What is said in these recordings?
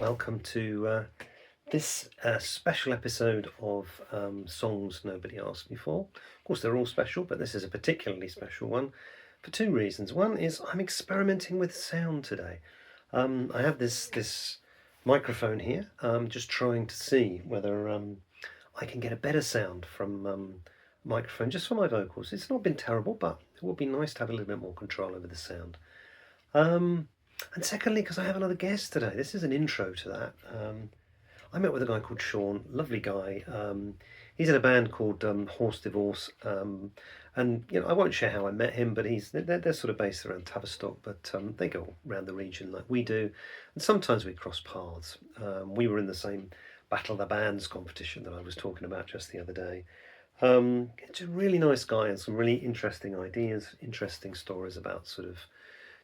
welcome to this special episode of Songs Nobody Asked Me For. Of course, they're all special, but this is a particularly special one for two reasons. One is I'm experimenting with sound today. I have this microphone here, just trying to see whether I can get a better sound from microphone just for my vocals. It's not been terrible, but it would be nice to have a little bit more control over the sound. And secondly, because I have another guest today. This is an intro to that. I met with a guy called Shaun, lovely guy. He's in a band called Horce Divorce, and I won't share how I met him, but they're sort of based around Tavistock, but they go around the region like we do, and sometimes we cross paths. We were in the same Battle of the Bands competition that I was talking about just the other day. It's a really nice guy and some really interesting ideas, interesting stories about sort of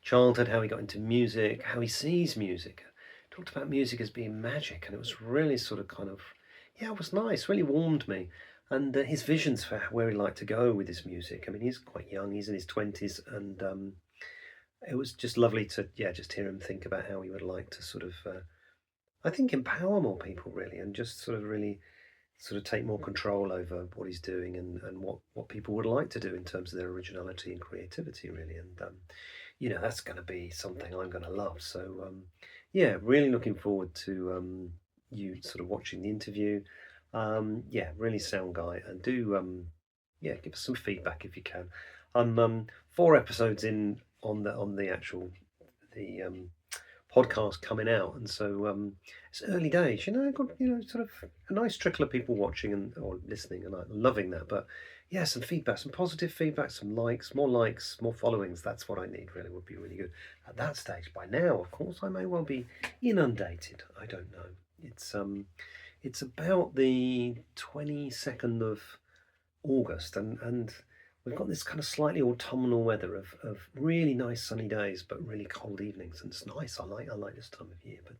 childhood, how he got into music, how he sees music. Talked about music as being magic, and it was really sort of it was nice, really warmed me. And his visions for where he'd like to go with his music. I mean, he's quite young, he's in his 20s, and it was just lovely to, just hear him think about how he would like to sort of, I think, empower more people, really, and just sort of really sort of take more control over what he's doing and what people would like to do in terms of their originality and creativity, really. And that's going to be something I'm going to love. So really looking forward to you sort of watching the interview. Really sound guy, and do give us some feedback if you can. I'm 4 episodes in on the actual podcast coming out, and so it's early days. I've got sort of a nice trickle of people watching or listening, and I'm loving that. But some feedback, some positive feedback, some likes, more followings. That's what I need. Really would be really good at that stage. By now, of course, I may well be inundated. I don't know. It's about the 22nd of August, and we've got this kind of slightly autumnal weather of really nice sunny days, but really cold evenings, and it's nice. I like this time of year. But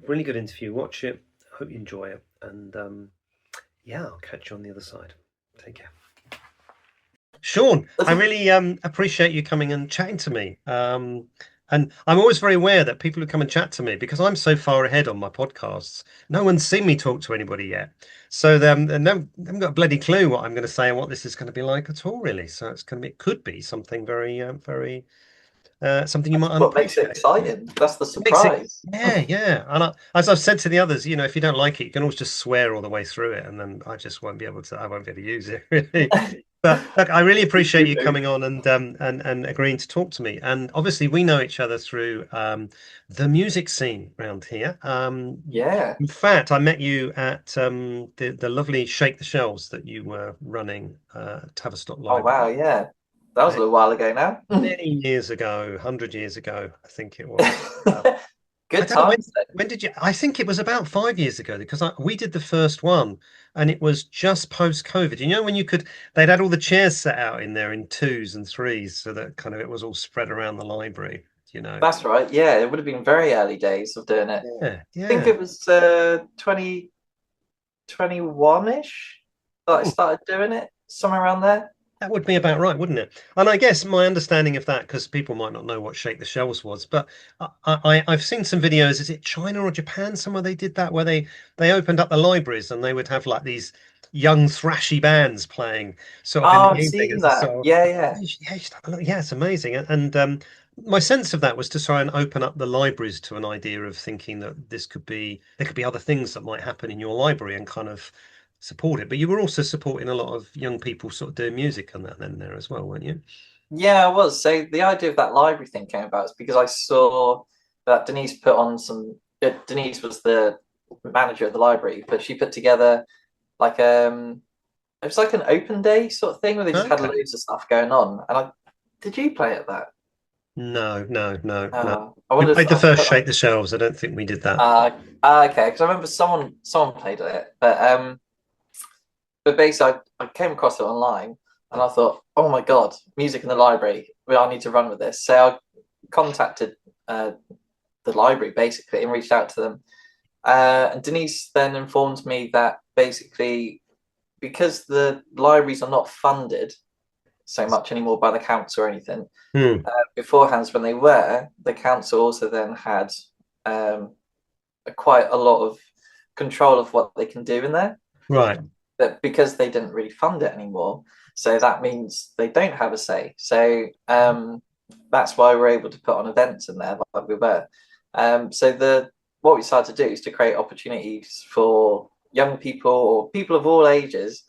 really good interview. Watch it. Hope you enjoy it, and I'll catch you on the other side. Take care. Shaun, I really appreciate you coming and chatting to me. And I'm always very aware that people who come and chat to me, because I'm so far ahead on my podcasts, no one's seen me talk to anybody yet. So they haven't got a bloody clue what I'm going to say and what this is going to be like at all, really. So it could be something very, very, something you might What makes it unappreciate. exciting? That's the surprise. Yeah. And as I've said to the others, if you don't like it, you can always just swear all the way through it, and then I just won't be able to. I won't be able to use it, really. But look, I really appreciate you coming on and agreeing to talk to me. And obviously, we know each other through the music scene around here. Yeah. In fact, I met you at the lovely Shake the Shelves that you were running Tavistock Oh Library. wow, yeah. That was a little while ago now. Many years ago, 100 years ago, I think it was. I Good don't know times then. when did you? I think it was about 5 years ago, because we did the first one, and it was just post COVID. When they'd had all the chairs set out in there in 2s and 3s, so that kind of it was all spread around the library. That's right. Yeah, it would have been very early days of doing it. I think Yeah. it was 2021-ish that I started doing it, somewhere around there. That would be about right, wouldn't it? And I guess my understanding of that, because people might not know what Shake the Shelves was, but I've seen some videos. Is it China or Japan? Somewhere they did that, where they opened up the libraries and they would have like these young thrashy bands playing sort of in Oh, the I've evening seen as a that. sort of, Yeah, yeah. yeah, just have a look. Yeah, it's amazing. And my sense of that was to try and open up the libraries to an idea of thinking that there could be other things that might happen in your library, and kind of support it. But you were also supporting a lot of young people sort of doing music and that then there as well, weren't you? Yeah, I was. So the idea of that library thing came about is because I saw that Denise put on some. Denise was the manager of the library, but she put together like it was like an open day sort of thing where they just had Okay. loads of stuff going on. And did you play at that? No. I We wonder if played the I first put on. Shake the Shelves. I don't think we did that. Okay, because I remember someone played at it, but basically I came across it online and I thought, oh my God, music in the library. Well, I need to run with this. So I contacted the library basically and reached out to them. And Denise then informed me that basically because the libraries are not funded so much anymore by the council or anything, Hmm. beforehand when they were, the council also then had quite a lot of control of what they can do in there, Right. but because they didn't really fund it anymore, so that means they don't have a say. So that's why we're able to put on events in there like we were. So the what we decided to do is to create opportunities for young people or people of all ages,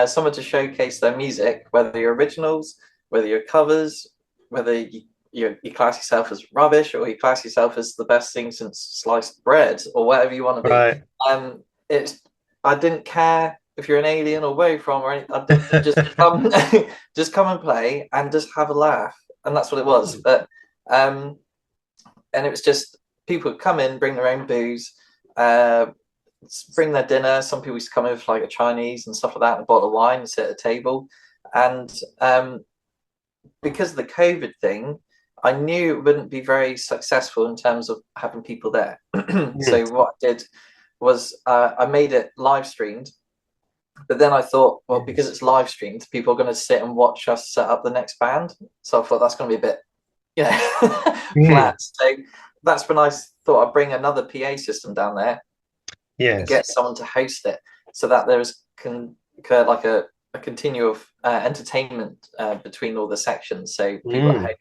someone to showcase their music, whether you're originals, whether you're covers, whether you class yourself as rubbish or you class yourself as the best thing since sliced bread or whatever you want to be. Right. It's I didn't care if you're an alien or where you're from or anything. Just come, just come and play and just have a laugh, and that's what it was. But and it was just people would come in, bring their own booze, uh, bring their dinner. Some people used to come in with like a Chinese and stuff like that, and a bottle of wine and sit at a table. And because of the COVID thing, I knew it wouldn't be very successful in terms of having people there. So what I did was I made it live streamed, but then I thought, well, because it's live streamed, people are going to sit and watch us set up the next band. So I thought that's going to be a bit, flat. So that's when I thought I'd bring another PA system down there and get someone to host it, so that can occur like a continual entertainment between all the sections. So people at home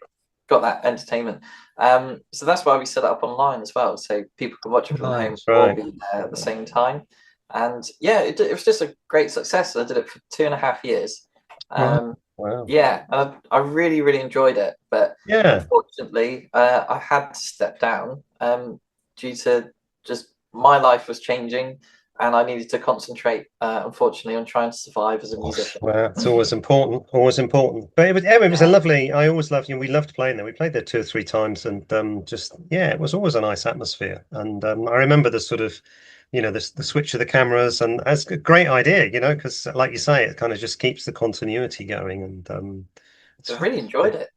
got that entertainment. So that's why we set it up online as well, so people can watch it from home or be there at the same time. And yeah, it was just a great success. I did it for 2.5 years. Wow. Yeah, and I really, really enjoyed it. But unfortunately, I had to step down due to just my life was changing, and I needed to concentrate, unfortunately, on trying to survive as a musician. Well, it's always important, always important. But it was a lovely. I always loved, we loved playing there. We played there 2 or 3 times, and it was always a nice atmosphere. And I remember the sort of, the switch of the cameras, and that's a great idea, because like you say, it kind of just keeps the continuity going. And I really enjoyed it.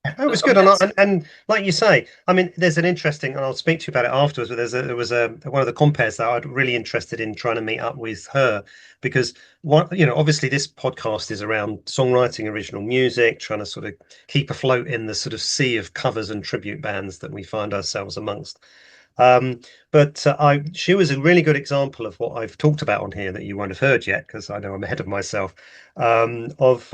It was good, and like you say, I mean, there's an interesting, and I'll speak to you about it afterwards. But there was one of the compares that I'm really interested in trying to meet up with her, because obviously this podcast is around songwriting, original music, trying to sort of keep afloat in the sort of sea of covers and tribute bands that we find ourselves amongst. But she was a really good example of what I've talked about on here that you won't have heard yet, because I know I'm ahead of myself, of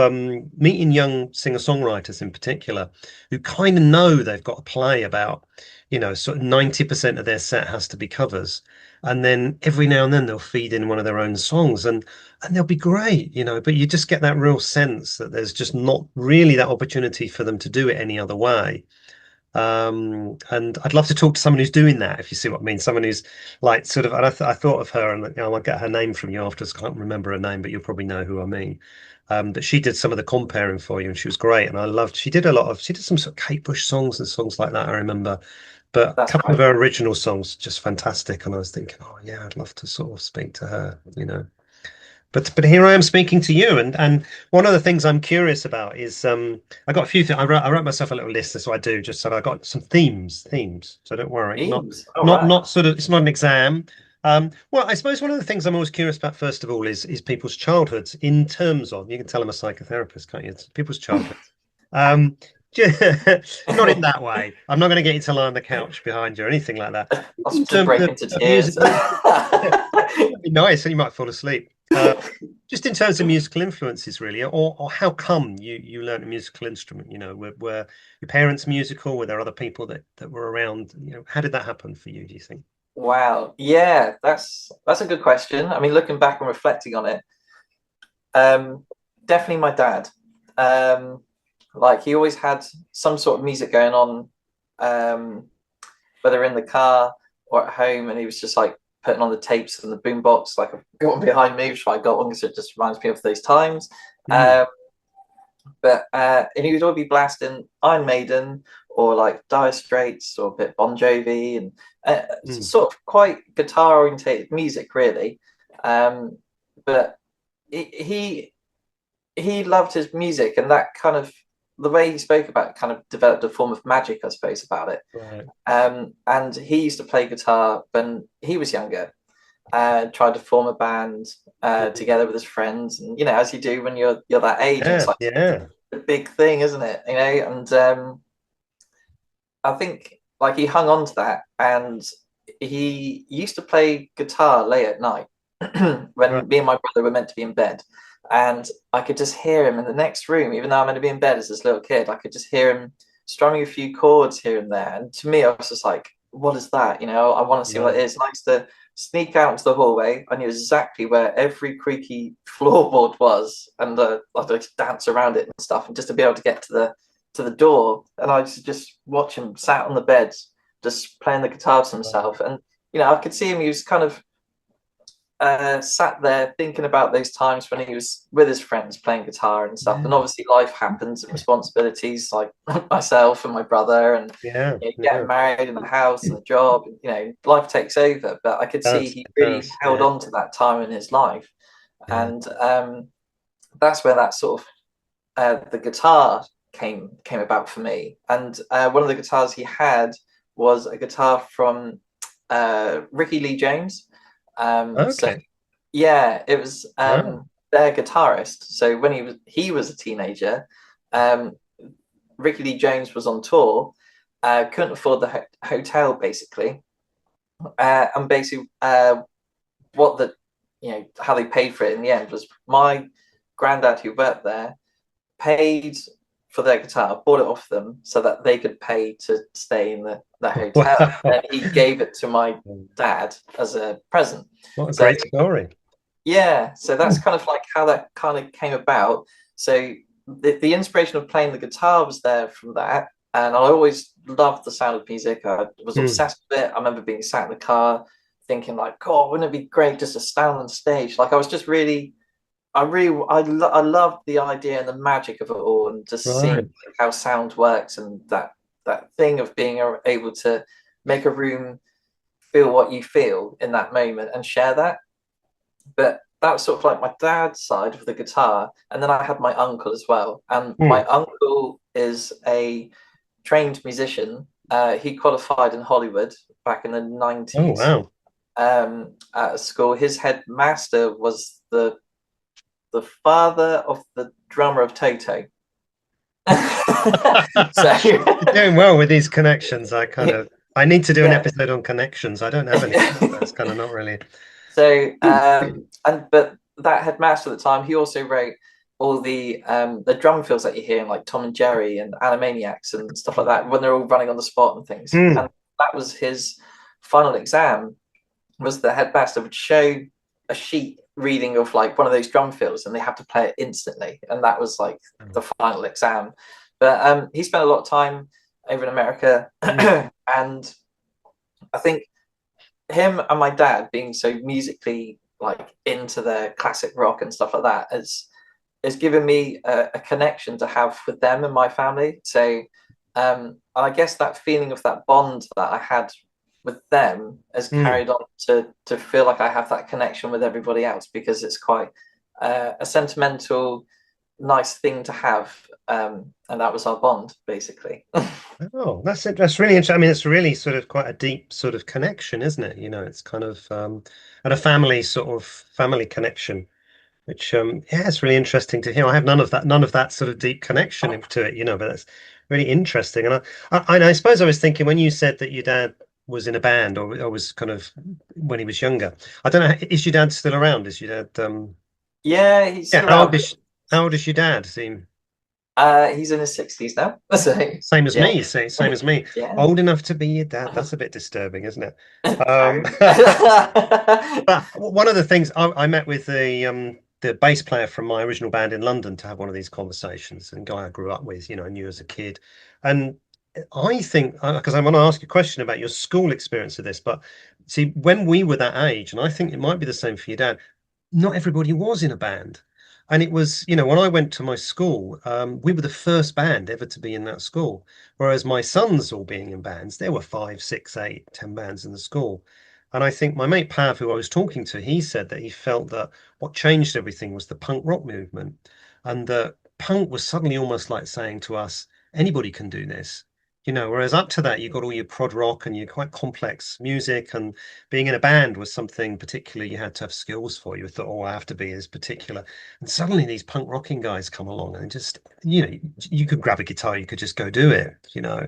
meeting young singer-songwriters in particular who kind of know they've got to play about, sort of 90% of their set has to be covers. And then every now and then they'll feed in one of their own songs, and they'll be great, but you just get that real sense that there's just not really that opportunity for them to do it any other way. And I'd love to talk to someone who's doing that, if you see what I mean. Someone who's like sort of, and I thought of her, and I'll get her name from you afterwards. I can't remember her name, but you'll probably know who I mean. But she did some of the comparing for you, and she was great. And I loved. She did some sort of Kate Bush songs and songs like that, I remember. But a couple of her original songs just fantastic. And I was thinking, oh yeah, I'd love to sort of speak to her. But here I am speaking to you, and one of the things I'm curious about is I got a few things. I wrote myself a little list, that's what I do. Just so I got some themes. So don't worry, not sort of. It's not an exam. Well, I suppose one of the things I'm always curious about, first of all, is people's childhoods in terms of, you can tell I'm a psychotherapist, can't you? It's people's childhoods. Not in that way. I'm not going to get you to lie on the couch behind you or anything like that. I'll just break into tears. That'd be nice, and you might fall asleep. Just in terms of musical influences, really, or how come you learned a musical instrument? Were your parents musical? Were there other people that were around? How did that happen for you, do you think? Wow, yeah, that's a good question. I mean, looking back and reflecting on it, definitely my dad. Like he always had some sort of music going on, whether in the car or at home, and he was just like putting on the tapes and the boombox. Like I've got one behind me, which I got one because it just reminds me of those times. But and he would always be blasting Iron Maiden or like Dire Straits or a bit Bon Jovi, and sort of quite guitar orientated music, really. But he loved his music, and that kind of the way he spoke about it kind of developed a form of magic, I suppose, about it. Right. And he used to play guitar when he was younger, tried to form a band together with his friends, and as you do when you're that age, it's like a big thing, isn't it? And I think like he hung on to that, and he used to play guitar late at night Right. when me and my brother were meant to be in bed. And I could just hear him in the next room, even though I'm meant to be in bed as this little kid. I could just hear him strumming a few chords here and there. And to me, I was just like, what is that? I want to see what Right. it is. And I used to sneak out into the hallway. I knew exactly where every creaky floorboard was, and I'd like to dance around it and stuff, and just to be able to get to the door. And I used to just watch him sat on the bed, just playing the guitar to himself. And I could see him. He was kind of sat there thinking about those times when he was with his friends playing guitar and stuff. Yeah. And obviously, life happens and responsibilities like myself and my brother, and Yeah. getting Yeah. married and a house and a job. Life takes over. But I could see he It really does. held Yeah. on to that time in his life, Yeah. and that's where that sort of the guitar came about for me. And one of the guitars he had was a guitar from Ricky Lee James. So Okay. yeah, it was Wow. their guitarist. So when he was a teenager, um, Ricky Lee James was on tour, couldn't afford the hotel basically, and basically what the how they paid for it in the end was my granddad who worked there paid for their guitar, bought it off them so that they could pay to stay in the hotel. Wow. And he gave it to my dad as a present. What a So great story. yeah, so that's kind of like how that kind of came about. So the inspiration of playing the guitar was there from that. And I always loved the sound of music. I was Mm. obsessed with it. I remember being sat in the car thinking like, God, wouldn't it be great just to stand on stage? Like I was just really I love the idea and the magic of it all, and just seeing Right. like, how sound works, and that thing of being able to make a room feel what you feel in that moment and share that. But that was sort of like my dad's side of the guitar, and then I had my uncle as well. And my Mm. uncle is a trained musician. He qualified in Hollywood back in the Oh, 90s wow. at a school. His headmaster was the father of the drummer of Toto. So You're doing well with these connections. I need to do an yeah. episode on connections. I don't have any. So it's kind of not really. So and but that headmaster at the time, he also wrote all the drum fills that you hear in like Tom and Jerry and Animaniacs and stuff like that when they're all running on the spot and things. Mm. And that was his final exam. Was the headmaster would show a sheet reading of like one of those drum fills, and they have to play it instantly, and that was like the final exam. But he spent a lot of time over in America, Mm. and I think him and my dad being so musically like into their classic rock and stuff like that has given me a connection to have with them and my family. So I guess that feeling of that bond that I had with them has Mm. carried on to feel like I have that connection with everybody else, because it's quite a sentimental, nice thing to have. And that was our bond, basically. Oh, that's it. That's really interesting. I mean, it's really sort of quite a deep sort of connection, isn't it? It's kind of and a family sort of family connection, which yeah, it's really interesting to hear. I have none of that sort of deep connection to it, but that's really interesting. And I suppose I was thinking when you said that your dad was in a band or was kind of when he was younger. I don't know, is your dad still around? Is your dad Yeah, he's yeah, still around. how old is your dad? Seem He's in his 60s now. So same as yeah, me, same as me. yeah. Old enough to be your dad. That's a bit disturbing, isn't it? Um, Apparently. but one of the things I met with the bass player from my original band in London to have one of these conversations, and guy I grew up with, knew as a kid, and I think because I want to ask you a question about your school experience of this, but see, when we were that age, and I think it might be the same for your dad, not everybody was in a band. And it was, when I went to my school, we were the first band ever to be in that school. Whereas my sons all being in bands, there were 5, 6, 8, 10 bands in the school. And I think my mate Pav, who I was talking to, he said that he felt that what changed everything was the punk rock movement. And that punk was suddenly almost like saying to us, anybody can do this. You know, whereas up to that, you got all your prod rock and your quite complex music, and being in a band was something particular you had to have skills for. You thought, oh, I have to be as particular. And suddenly these punk rocking guys come along and just, you know, you could grab a guitar, you could just go do it, you know.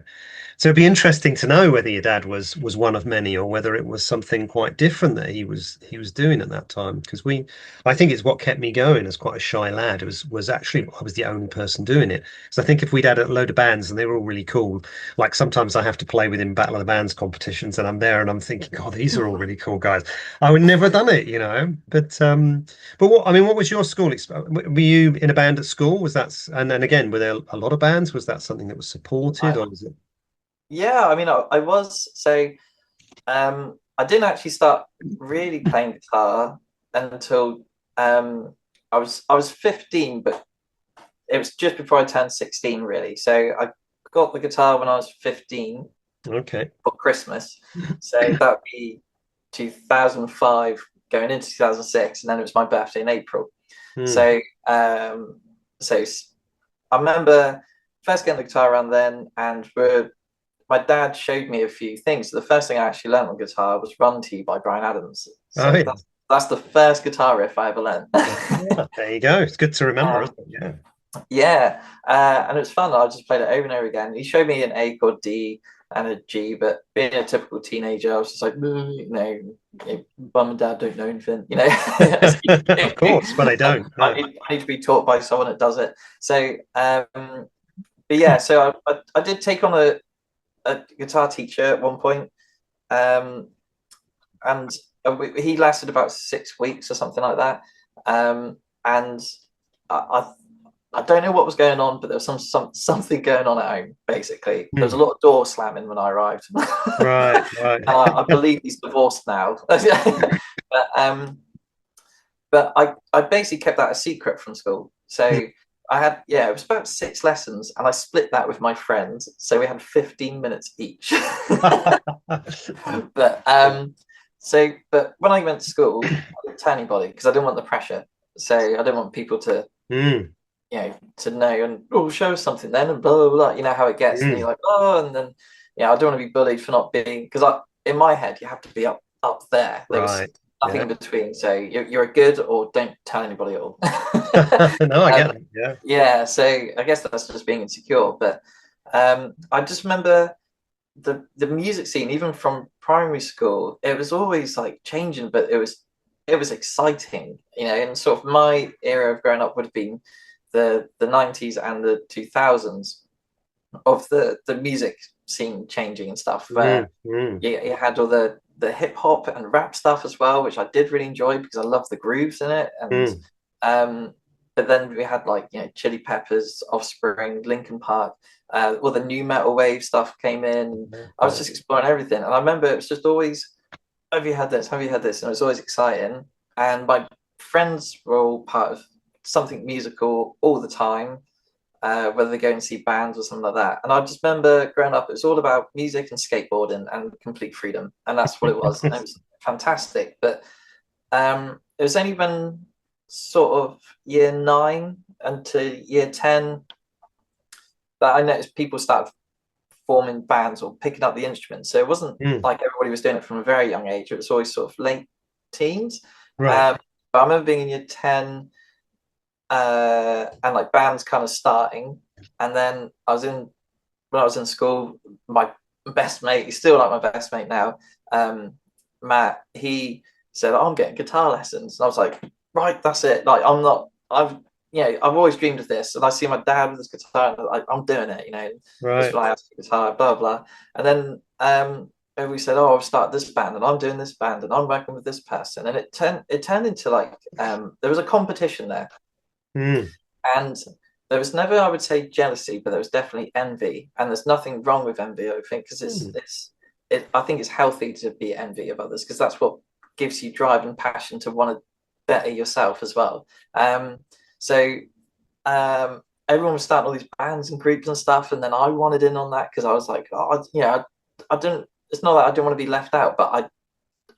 So it'd be interesting to know whether your dad was one of many, or whether it was something quite different that he was doing at that time. Because I think it's what kept me going as quite a shy lad. It was actually I was the only person doing it. So I think if we'd had a load of bands and they were all really cool, like sometimes I have to play with him Battle of the Bands competitions, and I'm there and I'm thinking, God, these are all really cool guys. I would never have done it, you know. But what I mean, what was your school? Were you in a band at school? Was that and then again, were there a lot of bands? Was that something that was supported, I, or was it? yeah, I mean, I was so I didn't actually start really playing guitar until I was 15, but it was just before I turned 16, really. So I got the guitar when I was 15 Okay. for Christmas. So that would be 2005 going into 2006, and then it was my birthday in April. Hmm. So so I remember first getting the guitar around then, and my dad showed me a few things. So the first thing I actually learned on guitar was "Run to You" by Bryan Adams. Oh, So yeah. that's the first guitar riff I ever learned. Ah, there you go. It's good to remember, um, isn't it? Yeah. yeah, and it was fun. I just played it over and over again. He showed me an A chord, D, and a G, but being a typical teenager, I was just like, mum and dad don't know anything, Of course, but I don't. I need to be taught by someone that does it. So, but yeah, so I did take on a guitar teacher at one point, um, and he lasted about 6 weeks or something like that. And I I don't know what was going on, but there was something going on at home. Basically, there was a Hmm. lot of door slamming when I arrived. Right, right. I believe he's divorced now. But I basically kept that a secret from school. So I had, yeah, it was about 6 lessons, and I split that with my friends. So we had 15 minutes each. But but when I went to school, I didn't tell anybody because I didn't want the pressure. So I didn't want people to, Mm, to know, and show us something then, and blah blah blah. You know how it gets, and you're mm. like, oh, and then I don't want to be bullied for not being, because I in my head you have to be up there. There was Right. nothing Yeah. in between. So you're a good or don't tell anybody at all. No, I get um, it. Yeah. yeah, so I guess that's just being insecure. But I just remember the music scene, even from primary school, it was always like changing, but it was exciting, and sort of my era of growing up would have been the 90s and the 2000s of the music scene changing and stuff, Mm, where mm, you had all the hip hop and rap stuff as well, which I did really enjoy because I love the grooves in it. And mm. um but then we had like Chili Peppers, Offspring, Linkin Park, all the new metal wave stuff came in. Yeah, I was yeah. just exploring everything, and I remember it was just always, have you had this, have you had this, and it was always exciting. And my friends were all part of something musical all the time, whether they go and see bands or something like that. And I just remember growing up, it was all about music and skateboarding and complete freedom, and that's what it was. And it was fantastic. But it was only when sort of year 9 until year 10 that I noticed people started forming bands or picking up the instruments. So it wasn't Mm. like everybody was doing it from a very young age. It was always sort of late teens. Right. But I remember being in year 10, and like bands kind of starting. And then when I was in school, my best mate, he's still like my best mate now, Matt, he said, "Oh, I'm getting guitar lessons." And I was like, right, that's it. Like, I've always dreamed of this. And I see my dad with his guitar, and I'm doing it, this Right. when I asked for guitar, blah, blah. And then we said, "Oh, I've started this band, and I'm doing this band, and I'm working with this person." And it turned into like, there was a competition there. Mm, And there was never, I would say, jealousy, but there was definitely envy. And there's nothing wrong with envy, I think, because mm, I think it's healthy to be envy of others, because that's what gives you drive and passion to want to better yourself as well. So everyone was starting all these bands and groups and stuff, and then I wanted in on that because I was like, oh, I didn't. It's not that I didn't want to be left out, but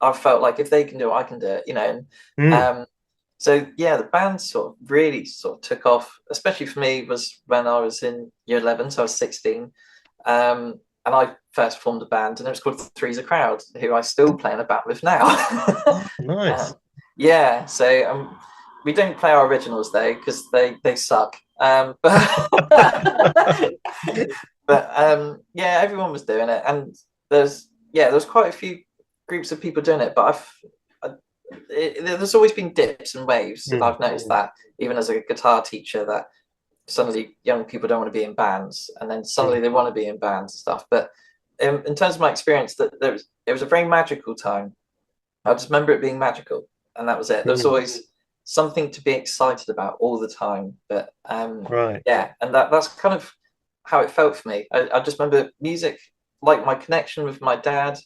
I felt like if they can do it, I can do it, And mm. so yeah, the band sort of really sort of took off, especially for me, was when I was in year 11, so I was 16. and I first formed a band, and it was called Three's a Crowd, who I still play in a band with now. Oh, nice. Yeah, so we don't play our originals though because they suck. But yeah, everyone was doing it, and there's quite a few groups of people doing it, but there's always been dips and waves, and Mm, I've noticed mm, that even as a guitar teacher that suddenly young people don't want to be in bands, and then suddenly mm, they want to be in bands and stuff. But in terms of my experience, that it was a very magical time. I just remember it being magical, and that was it. There was mm. always something to be excited about all the time. But Right. yeah, and that's kind of how it felt for me. I just remember music, like my connection with my dad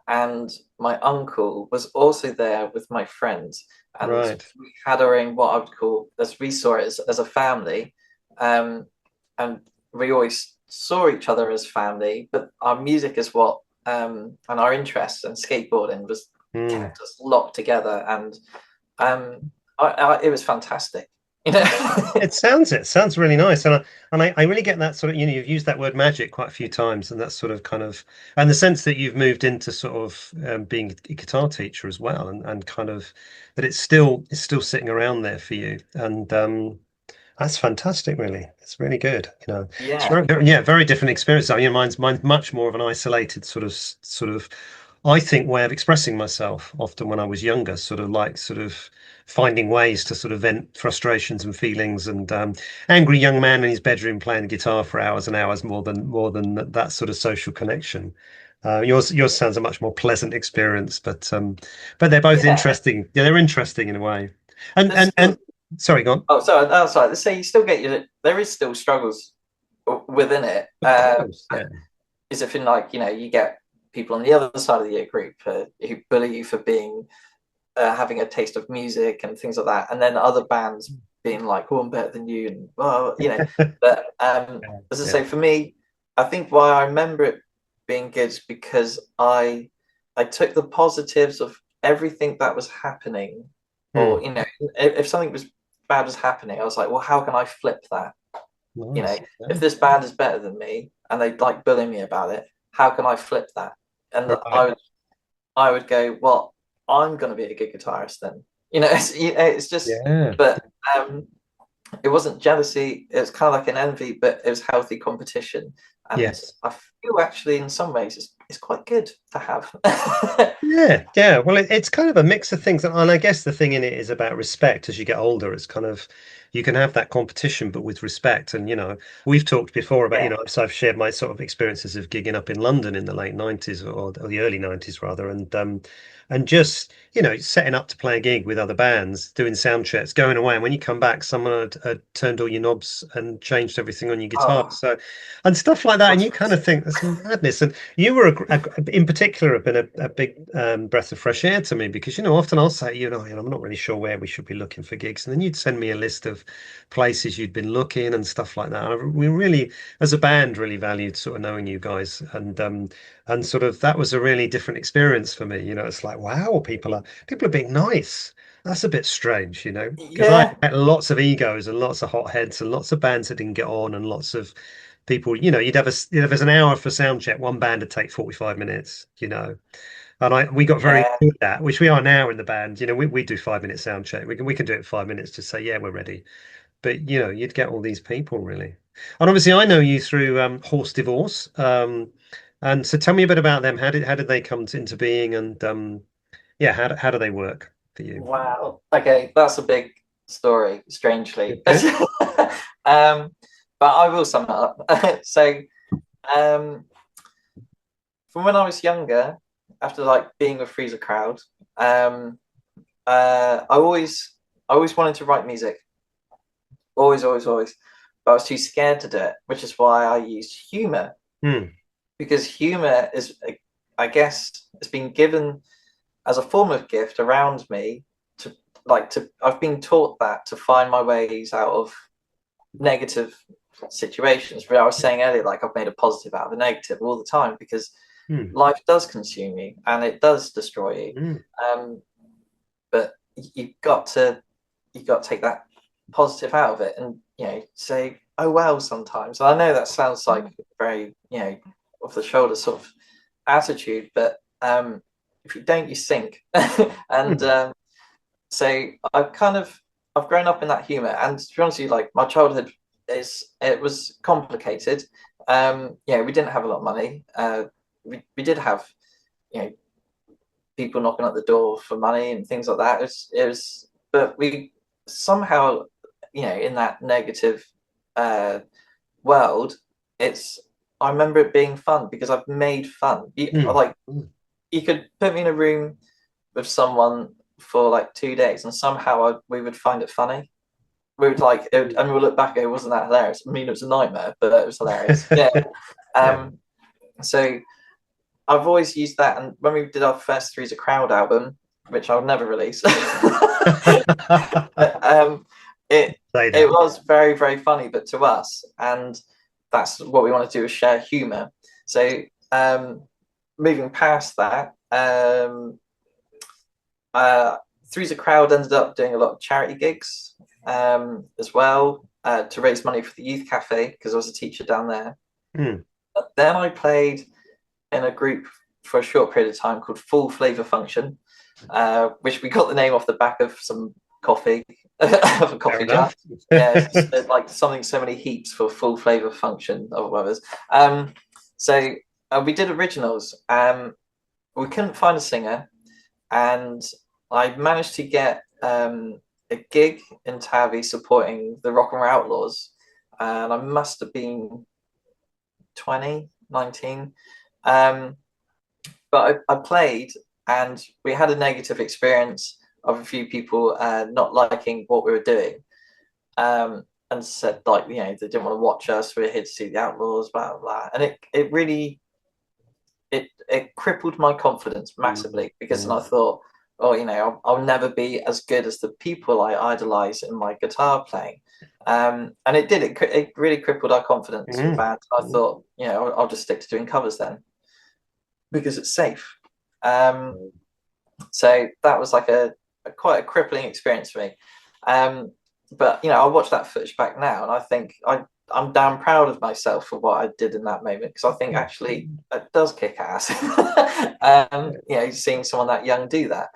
and my uncle was also there with my friends, and Right. we had our own, what I would call, as we saw it, as a family, um, and we always saw each other as family. But our music is what, and our interests, and skateboarding was Mm. kept us locked together, and um, it was fantastic. You know. It sounds really nice, and I really get that sort of, you've used that word magic quite a few times, and that's sort of kind of, and the sense that you've moved into sort of being a guitar teacher as well, and kind of that it's still sitting around there for you, and that's fantastic, really. It's really good. It's Yeah, very, very different experience. I mean, mine's much more of an isolated sort of, I think, way of expressing myself. Often when I was younger, sort of finding ways to sort of vent frustrations and feelings, and angry young man in his bedroom playing guitar for hours and hours, more than that sort of social connection. Yours sounds a much more pleasant experience, but they're both yeah. interesting. Yeah, they're interesting in a way. And There's and still, and sorry, go on. oh, sorry. Let's say you still get your. There is still struggles within it. Of course, yeah. Is if in, like, you get people on the other side of the year group who bully you for being having a taste of music and things like that, and then other bands being like, "Oh, I'm better than you," and well. But Yeah, as I yeah. say, for me, I think why I remember it being good is because I took the positives of everything that was happening, Hmm. or if something was bad was happening, I was like, well, how can I flip that? You know, Nice. if Yeah. this band is better than me and they like bullying me about it, how can I flip that? And Right. I would go, well, I'm going to be a good guitarist then. It's just, Yeah. but um, it wasn't jealousy. It was kind of like an envy, but it was healthy competition. And Yes. I feel actually, in some ways, it's quite good to have. Yeah, yeah. Well, it's kind of a mix of things, and I guess the thing in it is about respect. As you get older, it's kind of you can have that competition, but with respect. And we've talked before about, Yeah, so I've shared my sort of experiences of gigging up in London in the late '90s, or the early '90s rather, and just setting up to play a gig with other bands, doing sound checks, going away, and when you come back, someone had turned all your knobs and changed everything on your guitar, oh, so and stuff like that, and that's you kind of think that's madness. And you were in particular have been a big breath of fresh air to me, because often I'll say, I'm not really sure where we should be looking for gigs, and then you'd send me a list of places you'd been looking and stuff like that. We really, as a band, really valued sort of knowing you guys, and sort of that was a really different experience for me. It's like, wow, people are being nice. That's a bit strange, because I yeah, had lots of egos and lots of hot heads and lots of bands that didn't get on, and lots of people, you'd have us an hour for sound check, one band would take 45 minutes, and we got very yeah, good at that, which we are now in the band. We do 5 minute sound check. We can do it in 5 minutes to say, yeah, we're ready. But you'd get all these people really. And obviously I know you through Horse Divorce. And so tell me a bit about them. How did they come into being, and yeah, how do they work for you? wow. Okay, that's a big story, strangely. Okay. um, but I will sum it up. So, um, from when I was younger, after like being with Freezer Crowd, um, I always wanted to write music, always, always, always. But I was too scared to do it, which is why I used humor, Hmm. because humor is, I guess, it's been given as a form of gift around me to I've been taught that to find my ways out of negative situations. But I was saying earlier, like, I've made a positive out of a negative all the time, because Hmm. life does consume you and it does destroy you. Hmm. Um, but you've got to take that positive out of it, and say, oh well, sometimes. And I know that sounds like very, off the shoulder sort of attitude, but if you don't, you sink. And so I've grown up in that humor, and to be honest with you, like my childhood it was complicated. We didn't have a lot of money. We did have, you know, people knocking at the door for money and things like that. But we somehow, in that negative world, I remember it being fun because I've made fun. You could put me in a room with someone for like 2 days, and somehow we would find it funny. We would and we'll look back. It wasn't that hilarious. I mean, it was a nightmare, but it was hilarious. Yeah. So I've always used that, and when we did our first Three's a Crowd album, which I'll never release, it was very, very funny, but to us, and that's what we want to do, is share humor. So moving past that, Three's a Crowd ended up doing a lot of charity gigs as well, to raise money for the youth cafe, because I was a teacher down there. But then I played in a group for a short period of time called Full Flavor Function, which we got the name off the back of some coffee, of a coffee jar. Yeah, it's like something so many heaps for Full Flavor Function or others. So we did originals. We couldn't find a singer, and I managed to get a gig in Tavi supporting the Rock and Roll Outlaws, and I must have been 19. But I played, and we had a negative experience of a few people not liking what we were doing, and said, like, they didn't want to watch us. We were here to see the Outlaws, blah blah blah. And it really crippled my confidence massively, because I thought, I'll never be as good as the people I idolize in my guitar playing. And it did. It really crippled our confidence with the band. I thought, I'll just stick to doing covers then, because it's safe. So that was like quite a crippling experience for me. But I watch that footage back now, and I think I'm damn proud of myself for what I did in that moment, because I think actually it does kick ass. Seeing someone that young do that.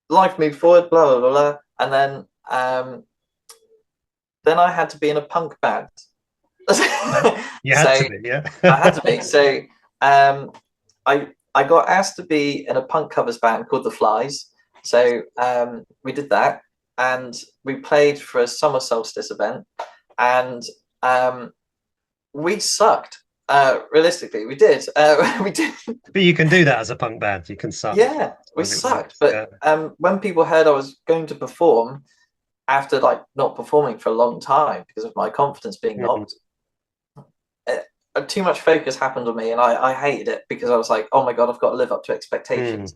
Life moved forward, blah blah blah, and then I had to be in a punk band. You had to be, yeah. I had to be. So I got asked to be in a punk covers band called The Flies. So we did that, and we played for a summer solstice event, and we sucked. Realistically, we did. We did. But you can do that as a punk band. You can suck. Yeah, we sucked. But when people heard I was going to perform after not performing for a long time because of my confidence being knocked, too much focus happened on me, and I hated it, because I was like, oh my god, I've got to live up to expectations.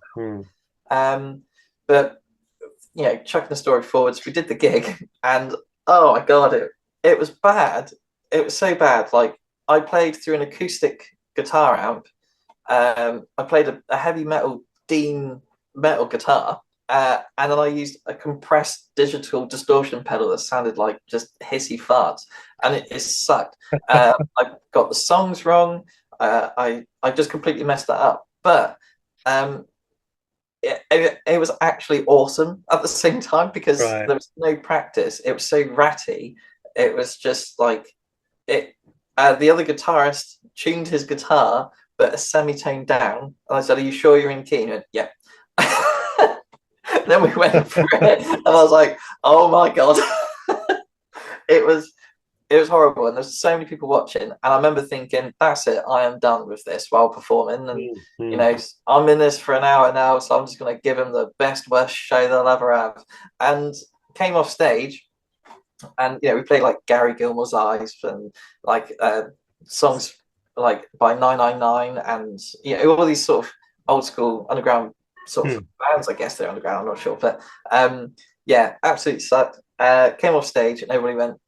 But chucking the story forwards, we did the gig, and oh my god, it was bad. It was so bad. Like, I played through an acoustic guitar amp. I played a heavy metal Dean metal guitar, and then I used a compressed digital distortion pedal that sounded like just hissy farts, and it sucked. I got the songs wrong. I just completely messed that up. But it was actually awesome at the same time, because there was no practice. It was so ratty. It was just like it. The other guitarist tuned his guitar, but a semitone down. And I said, "Are you sure you're in key?" And he went, "Yeah." Then we went through it, and I was like, "Oh my god!" It was horrible, and there's so many people watching. And I remember thinking, "That's it. I am done with this while performing." And I'm in this for an hour now, so I'm just going to give them the best, worst show they'll ever have. And came off stage. And we played like Gary Gilmore's Eyes, and songs like by 999, and all these sort of old school underground sort of bands. I guess they're underground, I'm not sure, but absolutely sucked. Came off stage, and everybody went,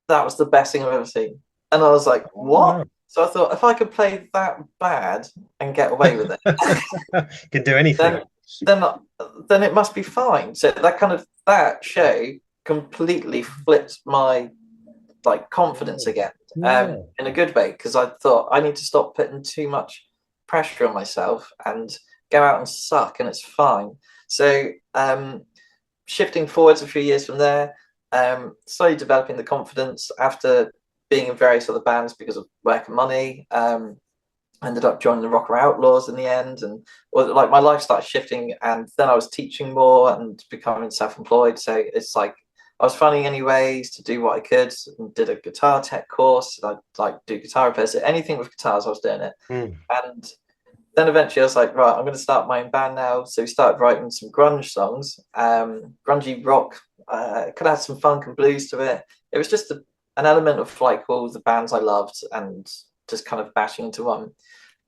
"That was the best thing I've ever seen." And I was like, "What?" Wow. So I thought, if I could play that bad and get away with it, you can do anything. Then it must be fine. So that show completely flipped my confidence again. Yeah. in a good way, because I thought I need to stop putting too much pressure on myself and go out and suck, and it's fine. So shifting forwards a few years from there, slowly developing the confidence after being in various other bands because of work and money. Ended up joining the Rocker Outlaws in the end, and like my life started shifting, and then I was teaching more and becoming self-employed. So it's like I was finding any ways to do what I could, and did a guitar tech course. And I like do guitar repairs, anything with guitars. I was doing it, Mm. and then eventually I was like, right, I'm going to start my own band now. So we started writing some grunge songs, grungy rock. Could add some funk and blues to it. It was just an element of like all the bands I loved and just kind of bashing into one.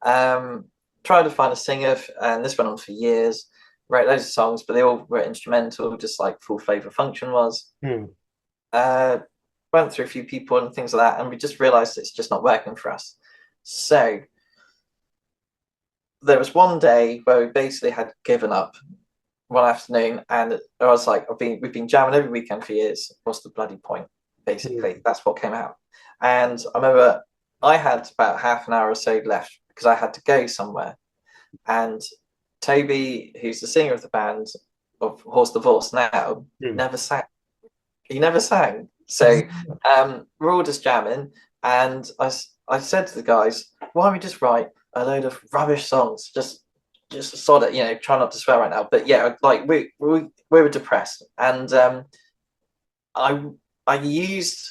Tried to find a singer, and this went on for years. Wrote loads of songs, but they all were instrumental, just like Full Flavor Function was. Mm. Uh, Went through a few people and things like that, and we just realized it's just not working for us. So there was one day where we basically had given up one afternoon, and I was like, we've been jamming every weekend for years. What's the bloody point? Basically, that's what came out. And I remember I had about half an hour or so left because I had to go somewhere. And Toby, who's the singer of the band of Divorce now, Mm. never sang. He never sang. So we're all just jamming, and I said to the guys, "Why don't we just write a load of rubbish songs? Just sod it, try not to swear right now." But yeah, like we were depressed, and I I used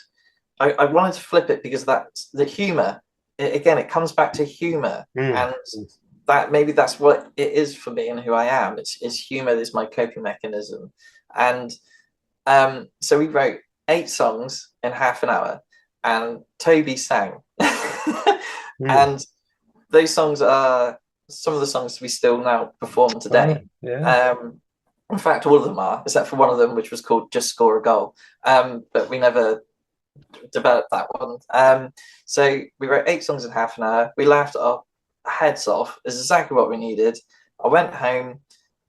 I wanted to flip it because that's the humor. Again, it comes back to humor, Mm. and that maybe that's what it is for me and who I am. It's humor is my coping mechanism, and so we wrote 8 songs in half an hour, and Toby sang, Mm. and those songs are some of the songs we still now perform Oh, today. yeah. In fact, all of them are, except for one of them, which was called "Just Score a Goal," but we never developed that one. So we wrote 8 songs in half an hour. We laughed our heads off. It's exactly what we needed. I went home.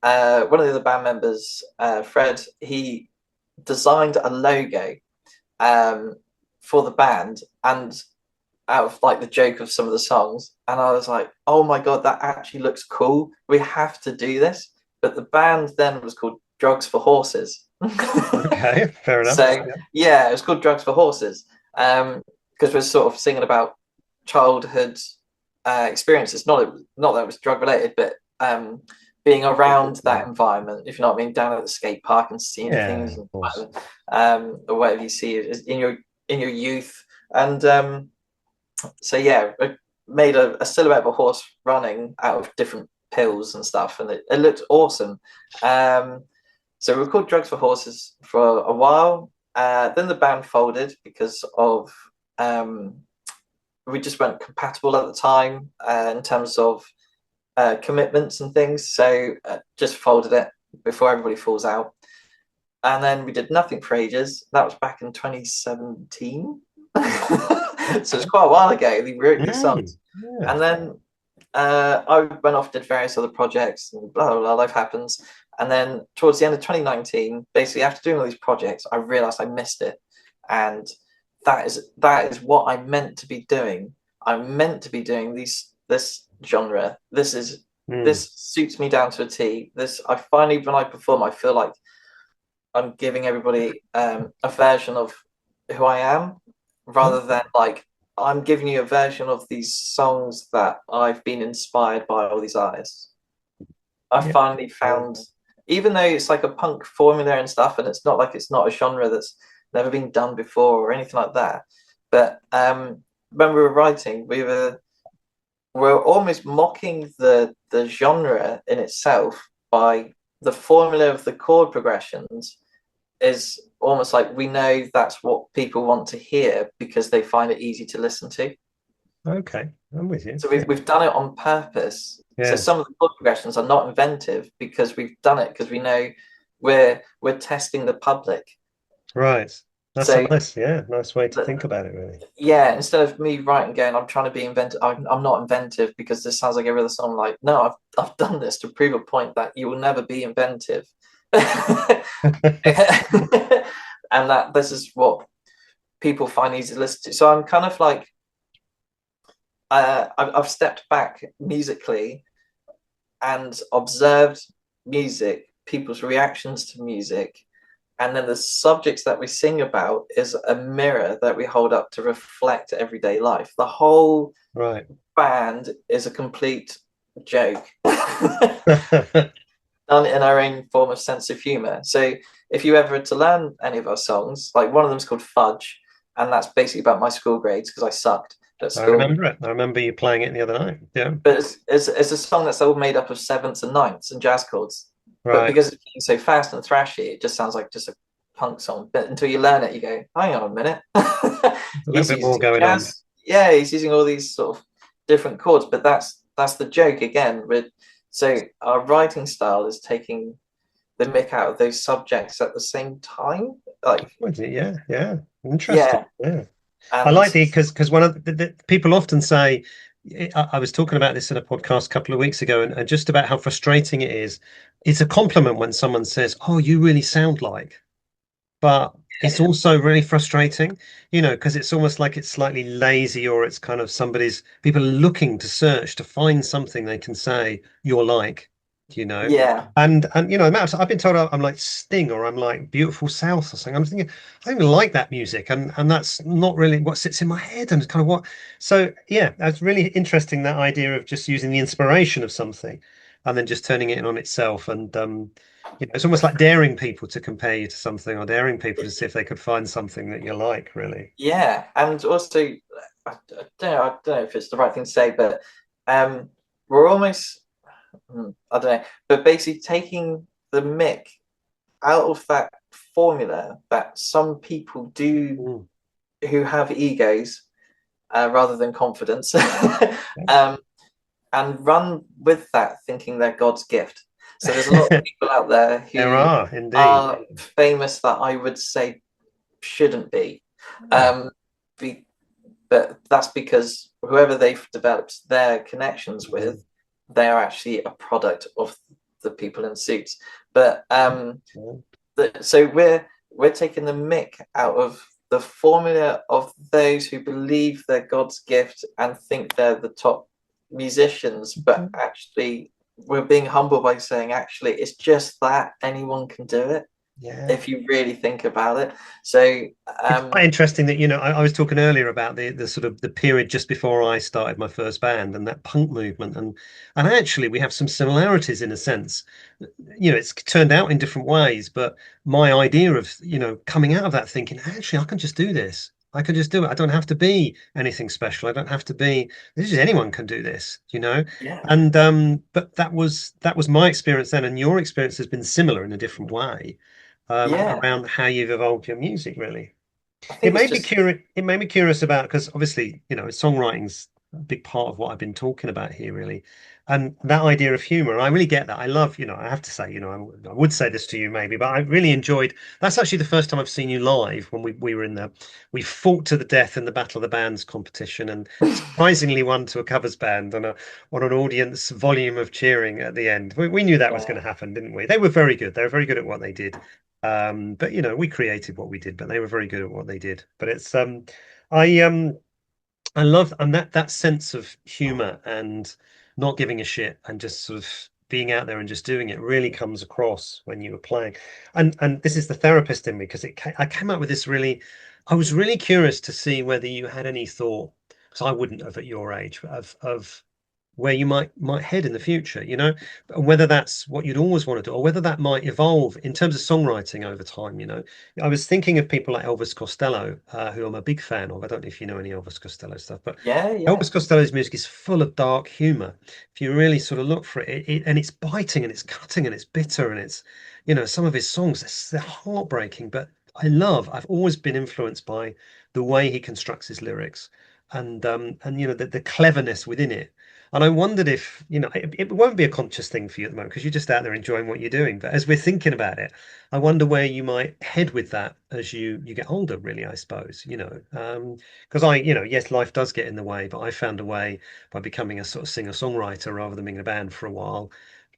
One of the other band members, Fred, he designed a logo for the band, and out of like the joke of some of the songs, and I was like, oh my god, that actually looks cool. We have to do this. But the band then was called Drugs for Horses. Okay, fair enough. So yeah, it was called Drugs for Horses, because we're sort of singing about childhood experiences. Not that it was drug related, but being around that environment, if you know what I mean, down at the skate park and seeing Yeah, things, of course. or whatever you see in your youth. And so yeah, I made a silhouette of a horse running out of different pills and stuff, and it looked awesome. So we were called Drugs for Horses for a while. Then the band folded because of we just weren't compatible at the time in terms of commitments and things. So just folded it before everybody falls out. And then we did nothing for ages. That was back in 2017. So it's quite a while ago. We wrote these songs. Yeah. And then I went off, did various other projects, and blah, blah, blah, life happens. And then towards the end of 2019, basically after doing all these projects, I realized I missed it. And that is what I'm meant to be doing. I'm meant to be doing this genre. This suits me down to a T. I finally, when I perform, I feel like I'm giving everybody a version of who I am, rather than like I'm giving you a version of these songs that I've been inspired by all these artists. I Yeah. finally found, even though it's like a punk formula and stuff, and it's not like it's not a genre that's never been done before or anything like that. But when we were writing, we're almost mocking the genre in itself by the formula of the chord progressions is almost like we know that's what people want to hear because they find it easy to listen to. Okay, I'm with you. So we've done it on purpose. So Yes. some of the chord progressions are not inventive because we've done it because we know we're testing the public. Right. That's a So nice way to think about it, really. yeah, instead of me writing going, I'm trying to be inventive. I'm not inventive because this sounds like every other song. Like, no, I've done this to prove a point that you will never be inventive. And that this is what people find easy to listen to. So I'm kind of like I've stepped back musically and observed music, people's reactions to music, and then the subjects that we sing about is a mirror that we hold up to reflect everyday life. The whole Right. band is a complete joke done in our own form of sense of humor. So if you ever had to learn any of our songs, like one of them's called Fudge, and that's basically about my school grades because I sucked at I school. remember it. I remember you playing it the other night. Yeah. But it's a song that's all made up of sevenths and ninths and jazz chords. But Right. because it's being so fast and thrashy, it just sounds like just a punk song. But until you learn it, you go, hang on a minute. There's a little He's bit more using going on. jazz. Yeah, he's using all these sort of different chords, but that's the joke again. With so our writing style is taking the mick out of those subjects at the same time. Like, Was it? Yeah, yeah. Interesting. yeah, Yeah. I and like the because one of the people often say I was talking about this in a podcast a couple of weeks ago and just about how frustrating it is. It's a compliment when someone says, "Oh, you really sound like," but it's also really frustrating, because it's almost like it's slightly lazy or it's kind of somebody's people are looking to search to find something they can say you're like, you know. yeah, And the amount I've been told I'm like Sting or I'm like Beautiful South or something. I'm thinking I don't even like that music, and that's not really what sits in my head, and it's kind of what. So yeah, that's really interesting that idea of just using the inspiration of something and then just turning it in on itself, and it's almost like daring people to compare you to something or daring people to see if they could find something that you like, really. yeah, and also I don't know if it's the right thing to say, but we're almost I don't know, but basically taking the mick out of that formula that some people do Mm. who have egos rather than confidence, Yeah. um, and run with that thinking they're God's gift. So there's a lot of people out there There who are indeed. are famous that I would say shouldn't be. Yeah. Um, be but that's because whoever they've developed their connections Mm. with, they are actually a product of the people in suits. But Yeah. so we're taking the mick out of the formula of those who believe they're God's gift and think they're the top musicians, but actually we're being humble by saying actually it's just that anyone can do it Yeah. if you really think about it. So It's quite interesting that, I was talking earlier about the sort of the period just before I started my first band and that punk movement, and actually we have some similarities in a sense. It's turned out in different ways, but my idea of, coming out of that thinking, actually, I can just do this. I can just do it. I don't have to be anything special. I don't have to be, this is anyone can do this, yeah, And but that was my experience then, and your experience has been similar in a different way, yeah, around how you've evolved your music, really. I It think it's made me just curious. It made me curious about because obviously, songwriting's a big part of what I've been talking about here, really, and that idea of humor. I really get that. I love, I have to say, I would say this to you maybe, but I really enjoyed. That's actually the first time I've seen you live when we were we fought to the death in the Battle of the Bands competition, and surprisingly won to a covers band on an audience volume of cheering at the end. We knew that was going yeah, to happen, didn't we? They were very good. They were very good at what they did. But we created what we did, but they were very good at what they did. But it's I I love and that sense of humor and not giving a shit and just sort of being out there and just doing it really comes across when you were playing. And this is the therapist in me because I came up with this really. I was really curious to see whether you had any thought, because I wouldn't have at your age, of where you might head in the future, and whether that's what you'd always want to do or whether that might evolve in terms of songwriting over time. I was thinking of people like Elvis Costello, who I'm a big fan of. I don't know if you know any Elvis Costello stuff, but yeah, yeah, Elvis Costello's music is full of dark humor. If you really sort of look for it, and it's biting and it's cutting and it's bitter and it's, some of his songs, they're heartbreaking, but I've always been influenced by the way he constructs his lyrics and the cleverness within it. And I wondered if, it won't be a conscious thing for you at the moment because you're just out there enjoying what you're doing. But as we're thinking about it, I wonder where you might head with that as you get older, really, I suppose, because yes, life does get in the way, but I found a way by becoming a sort of singer-songwriter rather than being in a band for a while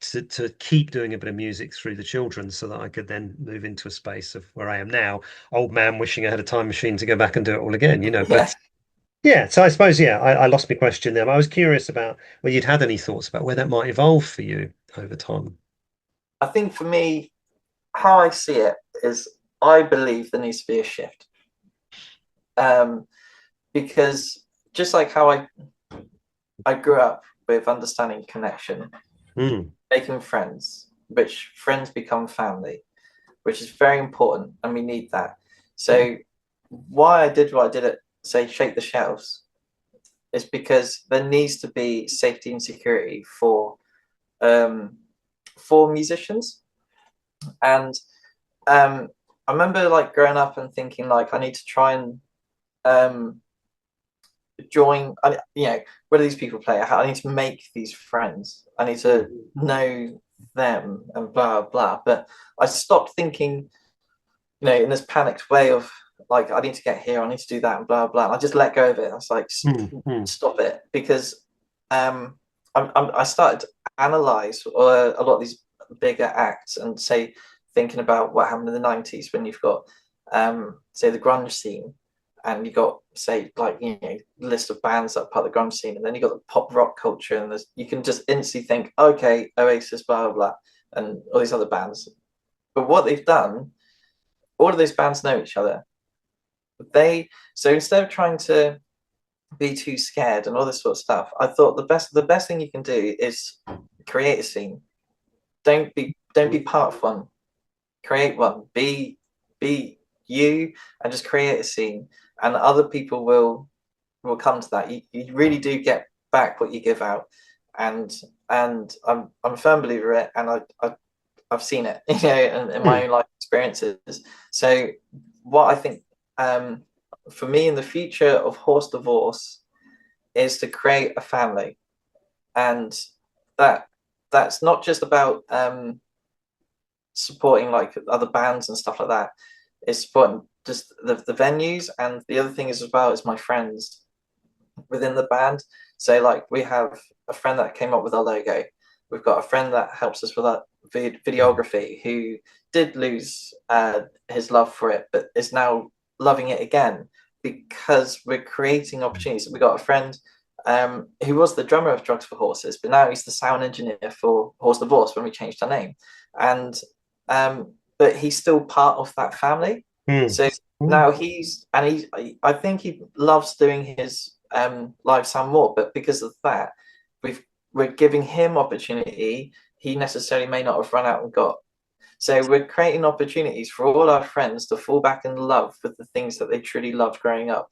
to keep doing a bit of music through the children so that I could then move into a space of where I am now, old man wishing I had a time machine to go back and do it all again, Yeah, But yeah, so I suppose, yeah, I lost my question there. But I was curious about whether you'd had any thoughts about where that might evolve for you over time. I think for me, how I see it is, I believe there needs to be a shift. Um, because just like how I grew up with understanding connection, Mm, making friends, which friends become family, which is very important, and we need that. yeah. So why I did what I did at, say, Shake the Shelves is because there needs to be safety and security um, for musicians. And I remember like growing up and thinking like I need to try and um, join. Where do these people play? I need to make these friends. I need to know them and blah blah. But I stopped thinking, in this panicked way of like I need to get here, I need to do that, and blah blah. And I just let go of it. I was like, Mm. stop it, because I started to analyze a lot of these bigger acts and say thinking about what happened in the 90s when you've got say the grunge scene, and you got say like list of bands that are part of the grunge scene, and then you got the pop rock culture, and you can just instantly think, okay, Oasis, blah blah blah, and all these other bands. But what they've done, all of those bands know each other. So instead of trying to be too scared and all this sort of stuff, I thought the best thing you can do is create a scene. Don't be part of one. Create one. Be you, and just create a scene, and other people will come to that. You really do get back what you give out, and I'm a firm believer in it, and I've seen it, in my Mm. own life experiences. So what I think, for me in the future of Horse Divorce, is to create a family, and that that's not just about supporting like other bands and stuff like that. It's supporting just the venues, and the other thing is as well is my friends within the band. So like we have a friend that came up with our logo. We've got a friend that helps us with our videography, who did lose his love for it, but is now loving it again because we're creating opportunities. We got a friend who was the drummer of Drugs for Horses, but now he's the sound engineer for Horse Divorce when we changed our name, and but he's still part of that family. Mm. So Mm. now I think he loves doing his live sound more, but because of that, we're giving him opportunity he necessarily may not have run out and got. So we're creating opportunities for all our friends to fall back in love with the things that they truly loved growing up,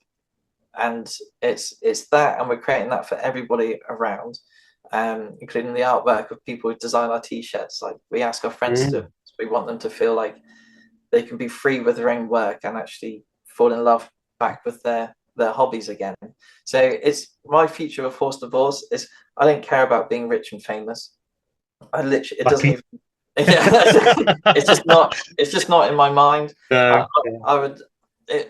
and it's that, and we're creating that for everybody around, including the artwork of people who design our t-shirts. Like we ask our friends to, Mm. we want them to feel like they can be free with their own work and actually fall in love back with their hobbies again. So it's my future of Horse Divorce is I don't care about being rich and famous. I literally, it doesn't Lucky. even, yeah, it's just not in my mind. I, No. I would,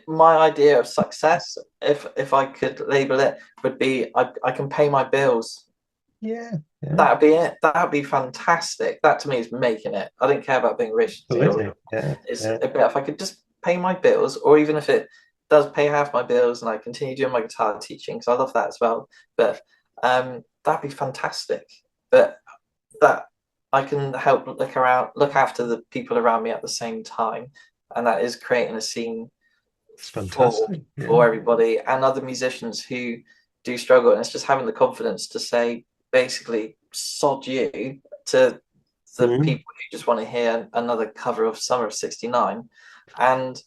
my idea of success, if I could label it, would be I can pay my bills. Yeah. Yeah. That'd be it. That'd be fantastic. That to me is making it. I don't care about being rich. Absolutely. Yeah. It's Yeah. if I could just pay my bills, or even if it does pay half my bills and I continue doing my guitar teaching, because I love that as well. But that'd be fantastic. But that I can help look after the people around me at the same time, and that is creating a scene It's for fantastic. Yeah. for everybody and other musicians who do struggle. And it's just having the confidence to say, basically, sod you to the Mm. people who just want to hear another cover of Summer of '69, and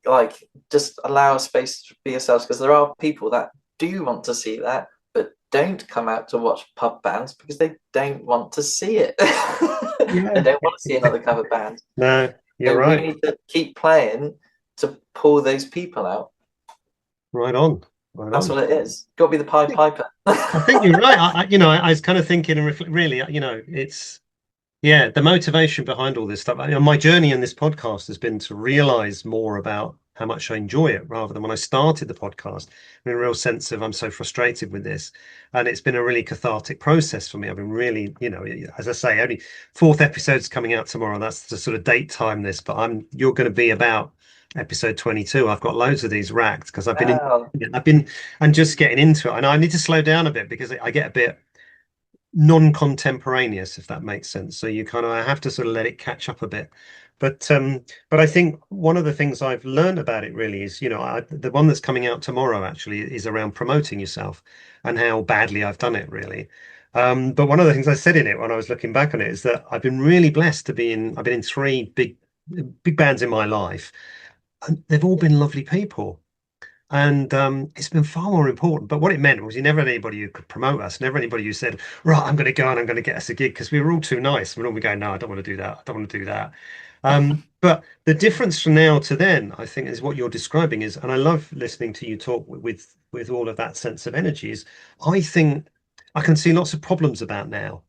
like just allow a space to be yourselves, because there are people that do want to see that but don't come out to watch pub bands because they don't want to see it. They Yeah. don't want to see another cover band. No, you're So we right. need to keep playing to pull those people out. Right on. Right That's on. what it is. Got to be the Pied Piper. I think you're right. I was kind of thinking and reflect, really, it's, yeah, the motivation behind all this stuff. My journey in this podcast has been to realize more about how much I enjoy it rather than when I started the podcast. In a real sense of I'm so frustrated with this, and it's been a really cathartic process for me. I've been really, as I say, only fourth episode's coming out tomorrow. That's the sort of date time this, but you're going to be about episode 22. I've got loads of these racked because Wow. I've been and just getting into it. And I need to slow down a bit because I get a bit non-contemporaneous, if that makes sense. So you kind of have to sort of let it catch up a bit. But I think one of the things I've learned about it really is, the one that's coming out tomorrow actually is around promoting yourself and how badly I've done it really. But one of the things I said in it when I was looking back on it is that I've been really blessed to I've been in three big bands in my life, and they've all been lovely people. And it's been far more important. But what it meant was you never had anybody who could promote us, never anybody who said, right, I'm going to go and I'm going to get us a gig because we were all too nice. We'd all be going, no, I don't want to do that. I don't want to do that. But the difference from now to then, I think, is what you're describing is, and I love listening to you talk with all of that sense of energy, is I think I can see lots of problems about now.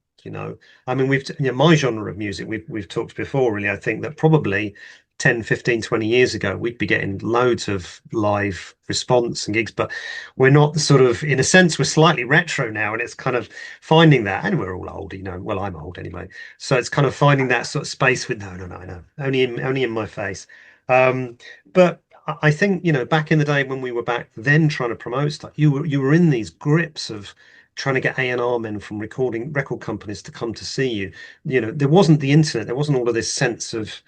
I mean, my genre of music, we've talked before, really. I think that probably 10, 15, 20 years ago, we'd be getting loads of live response and gigs, but we're not sort of, in a sense, we're slightly retro now, and it's kind of finding that, and we're all old, well, I'm old anyway. So it's kind of finding that sort of space with, no, only in my face. But I think, back in the day when we were back then trying to promote stuff, you were in these grips of trying to get A&R men from record companies to come to see you. There wasn't the internet, there wasn't all of this sense of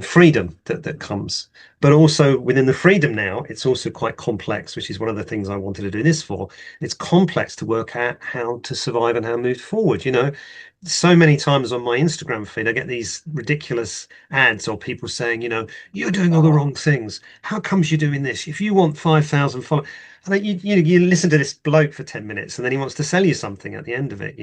freedom that comes, but also within the freedom now, it's also quite complex, which is one of the things I wanted to do this for. It's complex to work out how to survive and how to move forward. So many times on my Instagram feed, I get these ridiculous ads or people saying, you're doing all the wrong things. How comes you're doing this? If you want 5,000 followers, and then you listen to this bloke for 10 minutes and then he wants to sell you something at the end of it,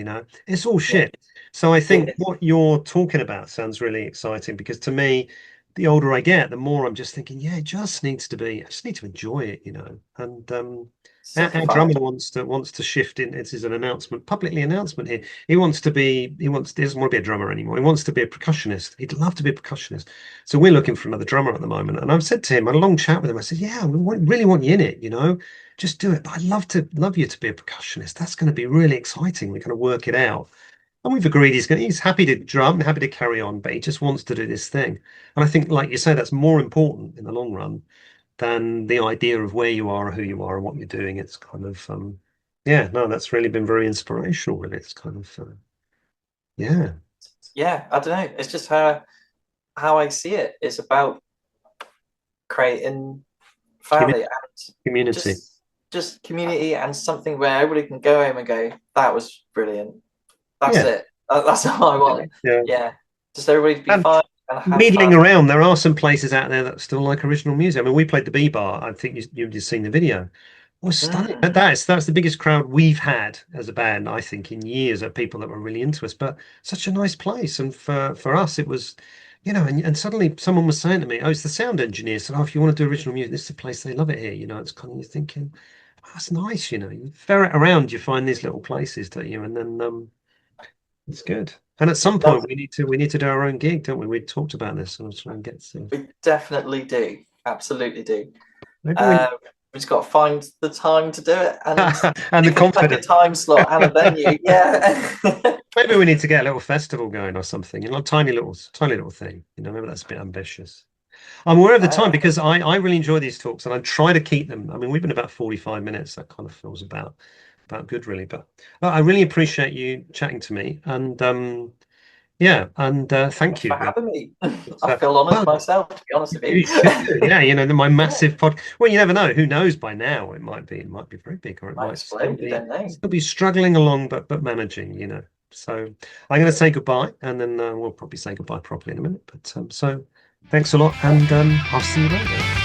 it's all Yeah. shit. So I think It, what you're talking about sounds really exciting because to me, the older I get, the more I'm just thinking, yeah, it just needs to be, I just need to enjoy it, And our simplified. drummer wants to shift in. This is an announcement, publicly announcement here. He doesn't want to be a drummer anymore. He wants to be a percussionist. He'd love to be a percussionist. So we're looking for another drummer at the moment. And I've said to him, I had a long chat with him. I said, yeah, really want you in it, just do it. But I'd love you to be a percussionist. That's going to be really exciting. We're going to work it out. And we've agreed he's happy to drum and happy to carry on, but he just wants to do this thing. And I think, like you say, that's more important in the long run than the idea of where you are or who you are and what you're doing. It's kind of, yeah, no, that's really been very inspirational, really. It's kind of, yeah, Yeah, I don't know. It's just how I see it. It's about creating family community. and Community. just community and something where everybody can go home and go, that was brilliant. That's Yeah, it. That's all I want. yeah. Yeah, just everybody to be And fine and have needling fun. around, there are some places out there that still like original music. I mean, we played the B Bar. I think you've just seen the video. It was stunning. Mm, That's the biggest crowd we've had as a band, I think, in years of people that were really into us. But such a nice place, and for us, it was, and suddenly someone was saying to me, "Oh, it's the sound engineer." Said, "Oh, if you want to do original music, this is the place they love it here." It's kind of you're thinking, oh, that's nice. You ferret around, you find these little places, don't you? And then it's good. And at some no, point, we need to do our own gig, don't we? We talked about this, and I was trying to get to. we definitely do. Absolutely do. Maybe we Um, we just got to find the time to do it and and the pick a confidence. time slot and a venue. Yeah. Maybe we need to get a little festival going or something, a tiny little thing. Maybe that's a bit ambitious. I'm aware of the time Uh, because I really enjoy these talks and I try to keep them. I mean, we've been about 45 minutes. That kind of feels about good, really. But I really appreciate you chatting to me, and yeah, and thank Thanks for you. having me. It's, I feel honoured well, myself, to be honest with you you. should do. Yeah, my Yeah, massive pod. Well, you never know. Who knows? By now, it might be very big, or it might might still explode. You be don't know. still be struggling along, but managing. So I'm going to say goodbye, and then we'll probably say goodbye properly in a minute. But so thanks a lot, and I'll see you later.